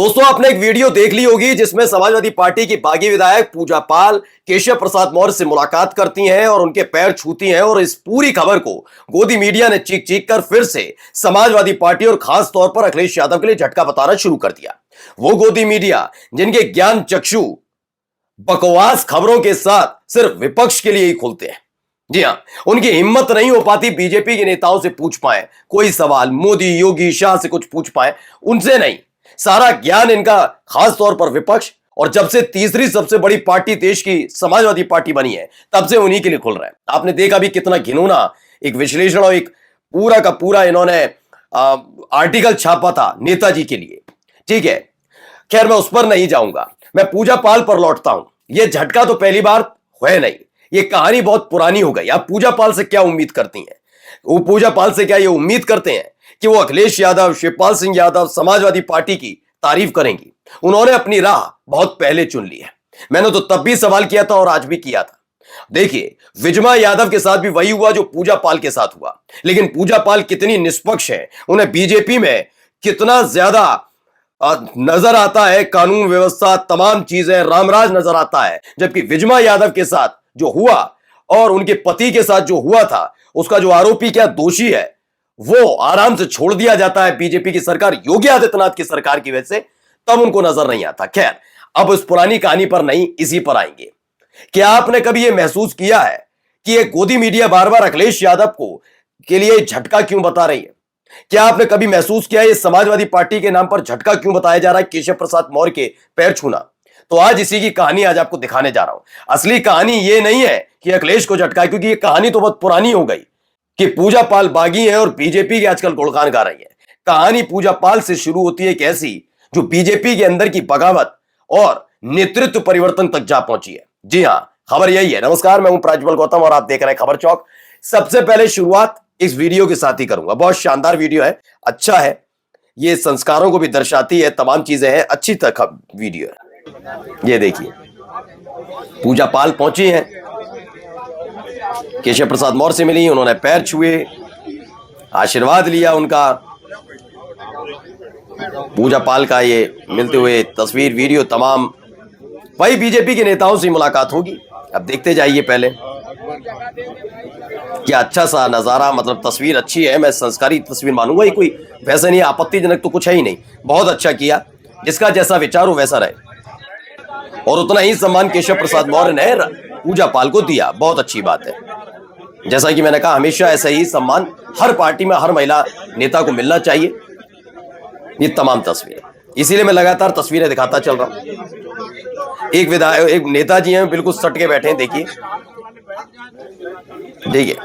दोस्तों, आपने एक वीडियो देख ली होगी जिसमें समाजवादी पार्टी की बागी विधायक पूजा पाल केशव प्रसाद मौर्य से मुलाकात करती हैं और उनके पैर छूती हैं। और इस पूरी खबर को गोदी मीडिया ने चीख चीख कर फिर से समाजवादी पार्टी और खास तौर पर अखिलेश यादव के लिए झटका बताना शुरू कर दिया। वो गोदी मीडिया जिनके ज्ञान चक्षु बकवास खबरों के साथ सिर्फ विपक्ष के लिए ही खुलते हैं। जी हां, उनकी हिम्मत नहीं हो पाती बीजेपी के नेताओं से पूछ पाए कोई सवाल, मोदी योगी शाह से कुछ पूछ पाए, उनसे नहीं। सारा ज्ञान इनका खास तौर पर विपक्ष, और जब से तीसरी सबसे बड़ी पार्टी देश की समाजवादी पार्टी बनी है तब से उन्हीं के लिए खुल रहा है। आपने देखा भी कितना घिनौना एक विश्लेषण और एक पूरा का पूरा इन्होंने आर्टिकल छापा था नेताजी के लिए। ठीक है, खैर मैं उस पर नहीं जाऊंगा, मैं पूजा पाल पर लौटता हूं। यह झटका तो पहली बार है नहीं, ये कहानी बहुत पुरानी हो गई। आप पूजा पाल से क्या उम्मीद करती हैं? वो पूजा पाल से क्या ये उम्मीद करते हैं कि वो अखिलेश यादव, शिवपाल सिंह यादव समाजवादी पार्टी की तारीफ करेंगी? उन्होंने अपनी राह बहुत पहले चुन ली है। मैंने तो तब भी सवाल किया था और आज भी किया था। देखिए, विजमा यादव के साथ भी वही हुआ जो पूजा पाल के साथ हुआ, लेकिन पूजा पाल कितनी निष्पक्ष है, उन्हें बीजेपी में कितना ज्यादा नजर आता है, कानून व्यवस्था तमाम चीजें रामराज नजर आता है। जबकि विजमा यादव के साथ जो हुआ और उनके पति के साथ जो हुआ था, उसका जो आरोपी क्या दोषी है वो आराम से छोड़ दिया जाता है बीजेपी की सरकार, योगी आदित्यनाथ की सरकार की वजह से, तब उनको नजर नहीं आता। खैर, अब उस पुरानी कहानी पर नहीं, इसी पर आएंगे। क्या आपने कभी यह महसूस किया है कि ये गोदी मीडिया बार बार अखिलेश यादव को के लिए झटका क्यों बता रही है? क्या आपने कभी महसूस किया ये समाजवादी पार्टी के नाम पर झटका क्यों बताया जा रहा है, केशव प्रसाद मौर्य के पैर छूना? तो आज इसी की कहानी आज आपको दिखाने जा रहा हूं। असली कहानी ये नहीं है कि अखिलेश को झटका, क्योंकि ये कहानी तो बहुत पुरानी हो गई कि पूजा पाल बागी है और बीजेपी के आजकल गुणगान गा रही है। कहानी पूजा पाल से शुरू होती है, कैसी जो बीजेपी के अंदर की बगावत और नेतृत्व परिवर्तन तक जा पहुंची है। जी हां, खबर यही है। नमस्कार, मैं हूं प्राज्वल गौतम और आप देख रहे हैं खबर चौक। सबसे पहले शुरुआत इस वीडियो के साथ ही करूंगा। बहुत शानदार वीडियो है, अच्छा है, ये संस्कारों को भी दर्शाती है, तमाम चीजें हैं, अच्छी तक वीडियो है। ये देखिए, पूजा पाल पहुंची हैं, केशव प्रसाद मौर्य से मिली, उन्होंने पैर छुए, आशीर्वाद लिया उनका। पूजा पाल का ये मिलते हुए तस्वीर, वीडियो तमाम वही बीजेपी के नेताओं से मुलाकात होगी। अब देखते जाइए। पहले क्या अच्छा सा नजारा, मतलब तस्वीर अच्छी है, मैं संस्कारी तस्वीर मानूंगा। ये कोई वैसे नहीं, आपत्तिजनक तो कुछ है ही नहीं, बहुत अच्छा किया। जिसका जैसा विचार हो वैसा रहे, और उतना ही सम्मान केशव प्रसाद मौर्य ने पूजा पाल को दिया, बहुत अच्छी बात है। जैसा कि मैंने कहा, हमेशा ऐसा ही सम्मान हर पार्टी में हर महिला नेता को मिलना चाहिए। ये तमाम तस्वीरें, इसीलिए मैं लगातार तस्वीरें दिखाता चल रहा हूं। एक विधायक, एक नेताजी हैं, बिल्कुल सट के बैठे हैं, देखिए देखिए।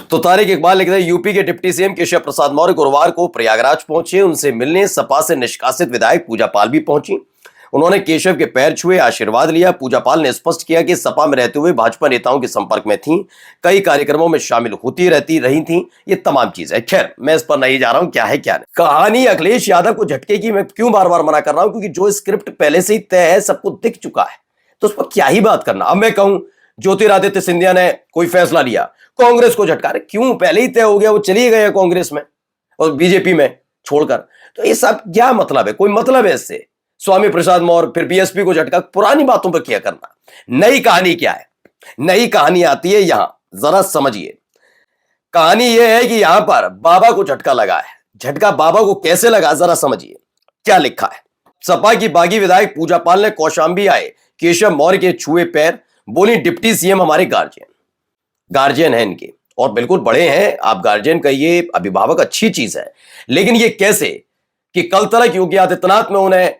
तो तारिक इकबाल लिखते हैं, यूपी के डिप्टी सीएम केशव प्रसाद मौर्य गुरुवार को प्रयागराज पहुंचे, उनसे मिलने सपा से निष्कासित विधायक पूजा पाल भी पहुंची। उन्होंने केशव के पैर छुए, आशीर्वाद लिया। पूजा पाल ने स्पष्ट किया कि सपा में रहते हुए भाजपा नेताओं के संपर्क में थीं, कई कार्यक्रमों में शामिल होती रही थीं, ये तमाम चीजें। खैर, मैं इस पर नहीं जा रहा हूं, क्या है क्या नहीं। कहानी अखिलेश यादव को झटके की मैं क्यों बार बार मना कर रहा हूं, क्योंकि जो स्क्रिप्ट पहले से ही तय है, सबको दिख चुका है, तो उस पर क्या ही बात करना। अब मैं कहूं ज्योतिरादित्य सिंधिया ने कोई फैसला लिया, कांग्रेस को झटका रहे, क्यों? पहले ही तय हो गया, वो चली गए कांग्रेस में और बीजेपी में छोड़कर, तो ये सब क्या मतलब है? कोई मतलब है इससे? स्वामी प्रसाद मौर्य, फिर बीएसपी को झटका, पुरानी बातों पर क्या करना। नई कहानी क्या है? नई कहानी आती है यहां, जरा समझिए। कहानी यह है कि यहां पर बाबा को झटका लगा है। झटका बाबा को कैसे लगा, जरा समझिए क्या लिखा है। सपा की बागी विधायक पूजा पाल ने कौशाम्बी आए केशव मौर्य के छुए पैर, बोली डिप्टी सीएम हमारे गार्जियन है इनके, और बिल्कुल बड़े हैं। आप गार्जियन कहिए, अभिभावक, अच्छी चीज है, लेकिन ये कैसे कि कल तक योगी आदित्यनाथ में उन्हें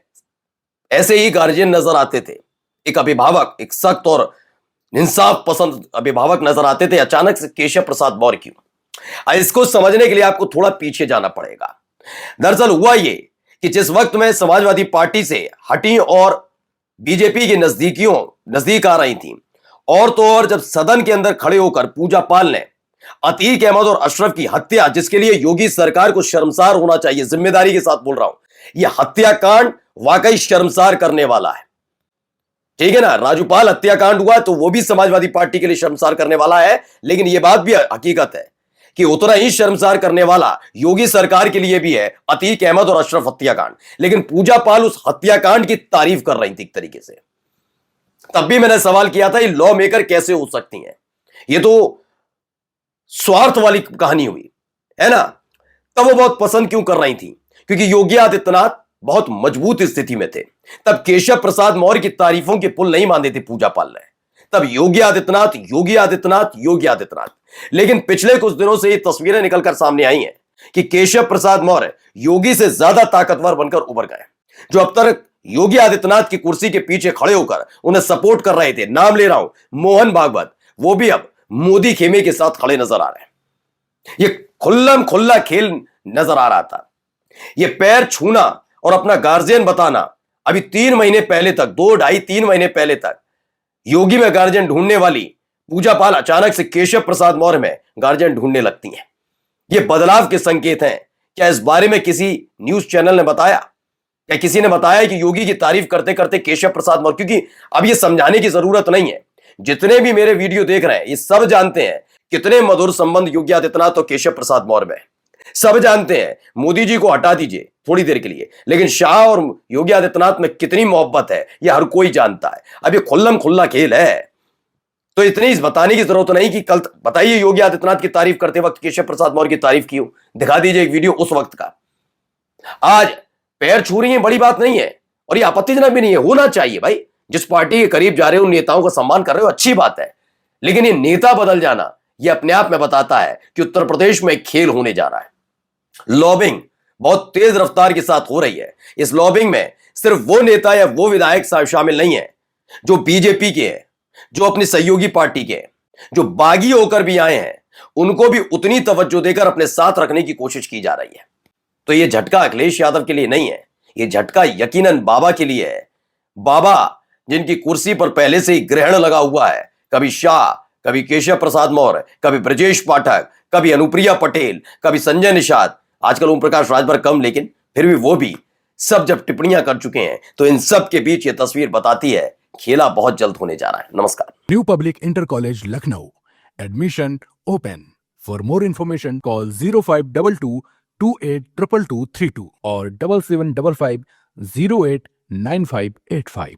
ऐसे ही गार्जियन नजर आते थे, एक अभिभावक, एक सख्त और इंसाफ पसंद अभिभावक नजर आते थे, अचानक से केशव प्रसाद मौर्य क्यों? इसको समझने के लिए आपको थोड़ा पीछे जाना पड़ेगा। दरअसल हुआ ये कि जिस वक्त में समाजवादी पार्टी से हटी और बीजेपी के नजदीक आ रही थी, और तो और जब सदन के अंदर खड़े होकर पूजा पाल ने अतीक अहमद और अशरफ की हत्या, जिसके लिए योगी सरकार को शर्मसार होना चाहिए, जिम्मेदारी के साथ बोल रहा हूं, यह हत्याकांड वाकई शर्मसार करने वाला है। ठीक है ना। राजूपाल हत्याकांड हुआ तो वो भी समाजवादी पार्टी के लिए शर्मसार करने वाला है, लेकिन यह बात भी हकीकत है कि उतना ही शर्मसार करने वाला योगी सरकार के लिए भी है अतीक अहमद और अशरफ हत्याकांड। लेकिन पूजा पाल उस हत्याकांड की तारीफ कर रही थी एक तरीके से। तब भी मैंने सवाल किया था ये लॉ मेकर कैसे हो सकती हैं, ये तो स्वार्थ वाली कहानी हुई है ना। तब वो बहुत पसंद क्यों कर रही थी, क्योंकि योगी आदित्यनाथ बहुत मजबूत स्थिति में थे। तब केशव प्रसाद मौर्य की तारीफों के पुल नहीं बांधे थे पूजा पाल ने। तब योगी आदित्यनाथ योगी आदित्यनाथ योगी आदित्यनाथ। लेकिन पिछले कुछ दिनों से ये तस्वीरें निकलकर सामने आई हैं कि केशव प्रसाद मौर्य योगी से ज्यादा ताकतवर बनकर उभर गए। जो अब तक योगी आदित्यनाथ की कुर्सी के पीछे खड़े होकर उन्हें सपोर्ट कर रहे थे, नाम ले रहा हूं मोहन भागवत, वो भी अब मोदी खेमे के साथ खड़े नजर आ रहे हैं। ये खुल्लम खुल्ला खेल नजर आ रहा था। ये पैर छूना और अपना गार्जियन बताना अभी 3 महीने पहले तक, 2-2.5-3 महीने पहले तक योगी में गार्जियन ढूंढने वाली पूजा पाल अचानक से केशव प्रसाद मौर्य में गार्जियन ढूंढने लगती हैं। ये बदलाव के संकेत हैं। क्या इस बारे में किसी न्यूज चैनल ने बताया? क्या किसी ने बताया कि योगी की तारीफ करते करते केशव प्रसाद मौर्य? क्योंकि अब ये समझाने की जरूरत नहीं है, जितने भी मेरे वीडियो देख रहे हैं ये सब जानते हैं कितने मधुर संबंध योगी आदित्यनाथ और केशव प्रसाद मौर्य में। सब जानते हैं मोदी जी को हटा दीजिए थोड़ी देर के लिए, लेकिन शाह और योगी आदित्यनाथ में कितनी मोहब्बत है यह हर कोई जानता है। अब ये खुल्लम खुल्ला खेल है, तो इतनी इस बताने की जरूरत नहीं कि कल बताइए योगी आदित्यनाथ की तारीफ करते वक्त केशव प्रसाद मौर्य की तारीफ की हो, दिखा दीजिए एक वीडियो उस वक्त का। आज पैर छू रही है, बड़ी बात नहीं है और ये आपत्तिजनक भी नहीं है, होना चाहिए भाई। जिस पार्टी के करीब जा रहे हो उन नेताओं का सम्मान कर रहे हो, अच्छी बात है। लेकिन ये नेता बदल जाना ये अपने आप में बताता है कि उत्तर प्रदेश में एक खेल होने जा रहा है। लॉबिंग बहुत तेज रफ्तार के साथ हो रही है। इस लॉबिंग में सिर्फ वो नेता या वो विधायक शामिल नहीं है जो बीजेपी के हैं, जो अपनी सहयोगी पार्टी के हैं, जो बागी होकर भी आए हैं, उनको भी उतनी तवज्जो देकर अपने साथ रखने की कोशिश की जा रही है। तो यह झटका अखिलेश यादव के लिए नहीं है, यह झटका यकीनन बाबा के लिए है। बाबा जिनकी कुर्सी पर पहले से ही ग्रहण लगा हुआ है, कभी शाह, कभी केशव प्रसाद मौर्य, कभी ब्रजेश पाठक, कभी अनुप्रिया पटेल, कभी संजय निषाद, आजकल ओम प्रकाश राजभर कम, लेकिन फिर भी वो भी सब जब टिप्पणियां कर चुके हैं, तो इन सब के बीच ये तस्वीर बताती है खेला बहुत जल्द होने जा रहा है। नमस्कार। New public inter college Lucknow, admission open. For more information call 0522 282232 और 7755 089585।